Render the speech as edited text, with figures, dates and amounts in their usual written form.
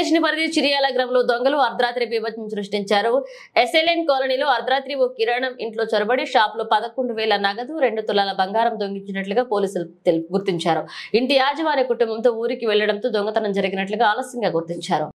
Station పరిధి చిరియాల గ్రామంలో దొంగలు అర్ధరాత్రి బీభత్సం సృష్టించారు. ఎస్ఎల్ఎన్ కాలనీలో అర్ధరాత్రి ఓ కిరాణం ఇంట్లో చొరబడి షాప్ లో 11,000 నగదు 2 తులాల బంగారం దొంగిలించినట్లుగా పోలీసులు గుర్తించారు. ఇంటి యాజమాన్య కుటుంబంతో ఊరికి వెళ్లడంతో దొంగతనం జరిగినట్లుగా ఆలస్యంగా గుర్తించారు.